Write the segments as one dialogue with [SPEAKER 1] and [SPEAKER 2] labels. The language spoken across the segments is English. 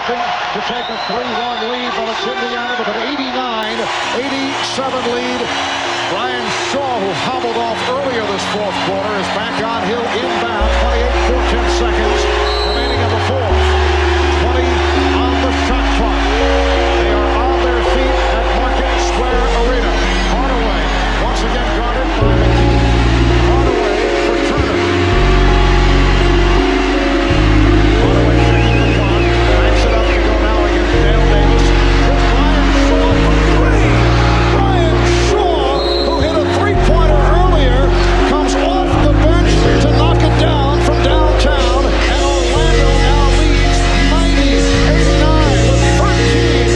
[SPEAKER 1] looking to take a 3-1 lead, but it's Indiana with an 89-87 lead. Brian Shaw, who hobbled off earlier this fourth quarter, is back on. He'll inbound. 28-14 seconds remaining in the fourth. 20 on the shot clock. They are on their feet at Market Square Arena. Hardaway once again guarded by McKee. Hardaway for Turner. Hardaway taking the clock. Backs it up to go now against Dale Davis. Here's Brian Shaw for three. Brian Shaw, who hit a three-pointer earlier, comes off the bench to knock it down from downtown. And Orlando now leads 90-89 with 13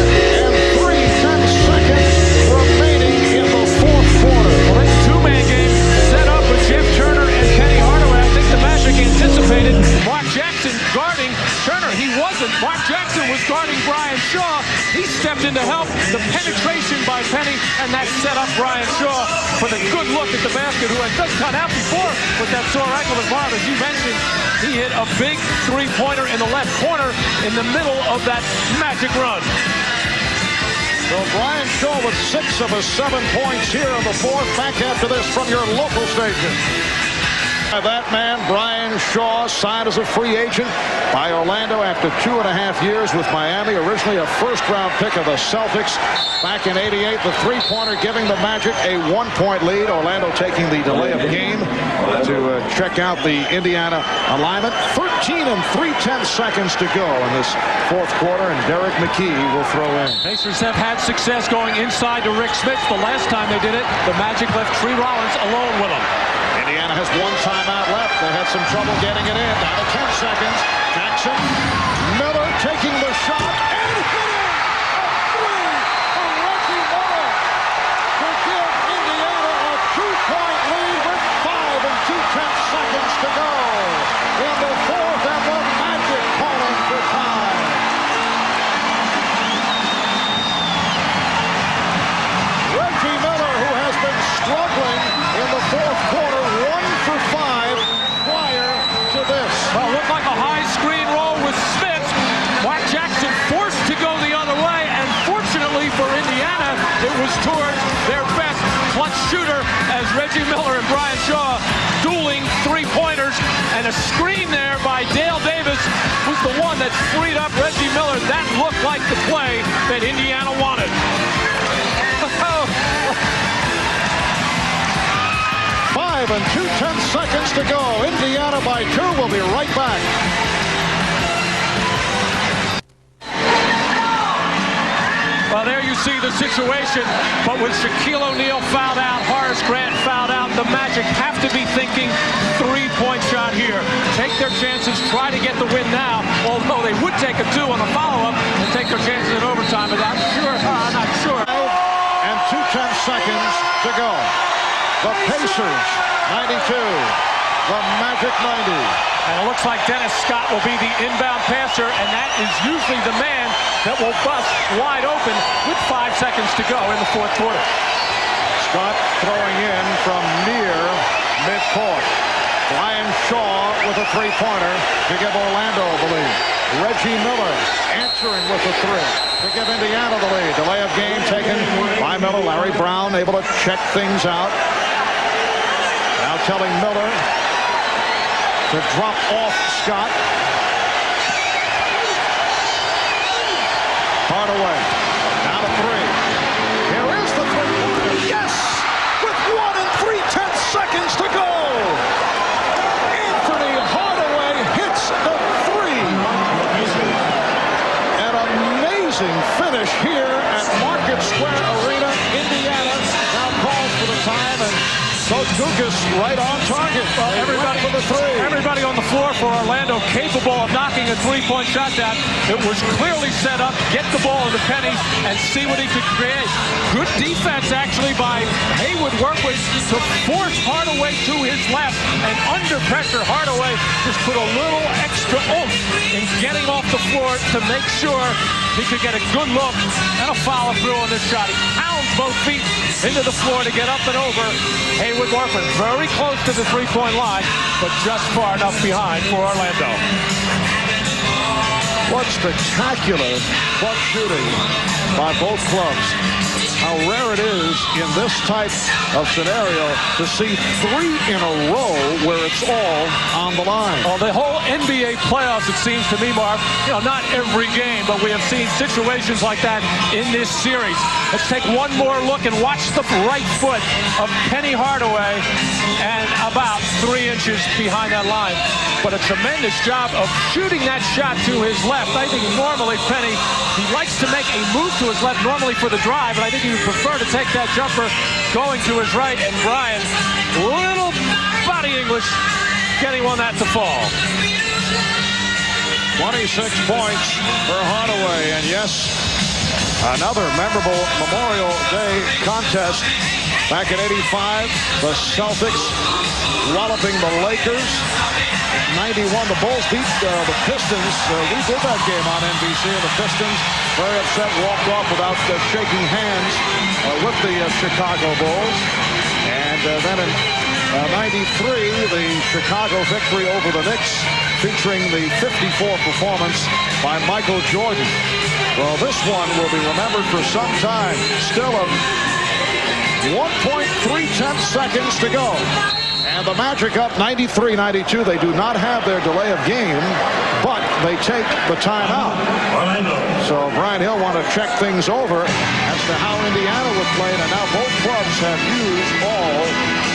[SPEAKER 1] and 3/10 seconds remaining in the fourth quarter.
[SPEAKER 2] Well, it's a two-man game set up with Jeff Turner and Kenny Hardaway. I think the Magic anticipated Mark Jackson guarding Turner. He wasn't. Mark Jackson was guarding Brian Shaw. He stepped in to help. The penetration by Penny, and that set up Brian Shaw for the good look at the basket, who had just cut out before with that sore ankle. But Marv, as you mentioned, he hit a big three-pointer in the left corner in the middle of that Magic run.
[SPEAKER 1] So Brian Shaw with 6 of his 7 points here in the fourth. Back after this from your local station. That man, Brian Shaw, signed as a free agent by Orlando after 2.5 years with Miami. Originally a first-round pick of the Celtics back in '88. The three-pointer giving the Magic a 1-point lead. Orlando taking the delay of game to check out the Indiana alignment. 13 and 3/10 seconds to go in this fourth quarter, and Derek McKee will throw in.
[SPEAKER 2] Pacers have had success going inside to Rick Smits. The last time they did it, the Magic left Tree Rollins alone with him.
[SPEAKER 1] Indiana has 1 timeout left. They had some trouble getting it in. Down to 10 seconds. Jackson, Miller taking the shot and hitting a three for Reggie Miller to give Indiana a 2-point lead with 5 and 2/10 seconds to go in the fourth, and the Magic calling for time. Reggie Miller, who has been struggling in the fourth quarter, 1 for 5 prior to this.
[SPEAKER 2] Well, looked like a high screen roll with Smith. Mark Jackson forced to go the other way, and fortunately for Indiana, it was towards their best clutch shooter as Reggie Miller and Brian Shaw dueling three-pointers, and a screen there by Dale Davis was the one that freed up Reggie Miller. That looked like the play that Indiana wanted.
[SPEAKER 1] 5 and 2/10 seconds to go. Indiana by 2. We'll be right back.
[SPEAKER 2] Well, there you see the situation, but with Shaquille O'Neal fouled out, Horace Grant fouled out, the Magic have to be thinking three-point shot here. Take their chances, try to get the win now, although they would take a 2 on the follow-up and take their chances in overtime, but I'm not sure.
[SPEAKER 1] And 2/10 seconds to go. The Pacers, 92. The Magic, 90.
[SPEAKER 2] And it looks like Dennis Scott will be the inbound passer, and that is usually the man that will bust wide open with 5 seconds to go in the fourth quarter.
[SPEAKER 1] Scott throwing in from near midcourt. Brian Shaw with a three-pointer to give Orlando the lead. Reggie Miller answering with a 3 to give Indiana the lead. Delay of game taken by Miller. Larry Brown able to check things out. Now telling Miller to drop off Scott. Hardaway down to 3. Here is the three-pointer. Yes! With 1 and 3/10 seconds to go. Anthony Hardaway hits the 3. An amazing finish here at Market Square Arena. Indiana now calls for the time, and Coach Guokas right on target.
[SPEAKER 2] Well, everybody
[SPEAKER 1] for the 3.
[SPEAKER 2] Everybody on the floor for Orlando capable of knocking a three-point shot down. It was clearly set up. Get the ball to Penny and see what he could create. Good defense actually by Haywood Workwith to force Hardaway to his left, and under pressure Hardaway just put a little extra oomph in getting off the floor to make sure he could get a good look and a follow through on this shot. He pounds both feet into the floor to get up and over Haywood Workwith. Very close to the three-point line, but just far enough behind for Orlando.
[SPEAKER 1] What spectacular clutch shooting by both clubs. How rare it is in this type of scenario to see 3 in a row where it's all on the line.
[SPEAKER 2] Oh, the whole NBA playoffs, it seems to me, Marv, not every game, but we have seen situations like that in this series. Let's take one more look and watch the right foot of Penny Hardaway, and about 3 inches behind that line. But a tremendous job of shooting that shot to his left. I think normally Penny, he likes to make a move to his left normally for the drive, but I think he would prefer to take that jumper going to his right. And Brian, little body English, getting on that to fall.
[SPEAKER 1] 26 points for Hardaway, and yes, another memorable Memorial Day contest. Back in '85, the Celtics walloping the Lakers. 91, the Bulls beat the Pistons. We did that game on NBC, and the Pistons, very upset, walked off without shaking hands with the Chicago Bulls. And then in '93, the Chicago victory over the Knicks, featuring the 54 performance by Michael Jordan. Well, this one will be remembered for some time. Still a 1.3 seconds to go. And the Magic up 93-92. They do not have their delay of game, but they take the timeout. So Brian Hill want to check things over as to how Indiana would play. And now both clubs have used all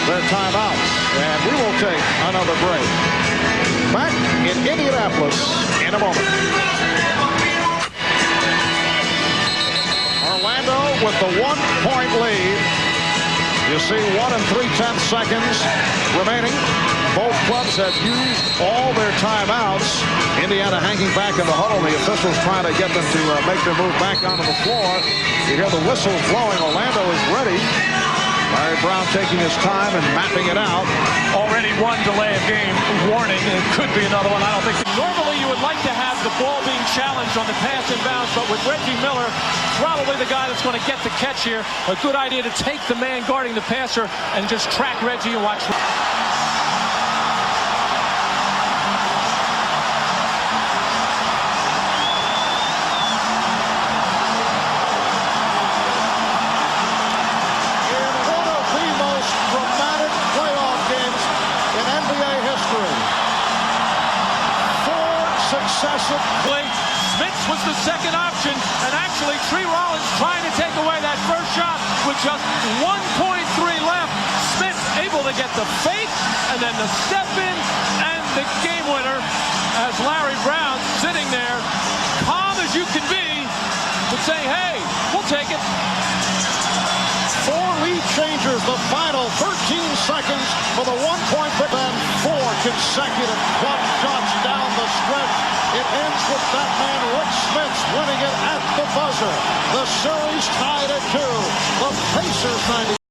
[SPEAKER 1] their timeouts. And we will take another break. Back in Indianapolis in a moment. Orlando with the 1-point lead. You see 1 3/10 seconds remaining. Both clubs have used all their timeouts. Indiana hanging back in the huddle. The officials trying to get them to make their move back onto the floor. You hear the whistles blowing. Orlando is ready. Larry Brown taking his time and mapping it out.
[SPEAKER 2] Already one delay of game warning. It could be another one. I don't think. Normally you would like to have the ball being challenged on the pass and bounce, but with Reggie Miller, probably the guy that's going to get the catch here, a good idea to take the man guarding the passer and just track Reggie and watch.
[SPEAKER 1] Successive
[SPEAKER 2] play. Smith was the second option, and actually Tree Rollins trying to take away that first shot with just 1.3 left. Smith able to get the fake and then the step in and the game winner as Larry Brown sitting there, calm as you can be, would say, hey, we'll take it.
[SPEAKER 1] 4 lead changers, the final 13 seconds for the 1-point victory. And 4 consecutive clutch shots down the stretch. It ends with that man, Rick Smith, winning it at the buzzer. The series tied at 2. The Pacers 90.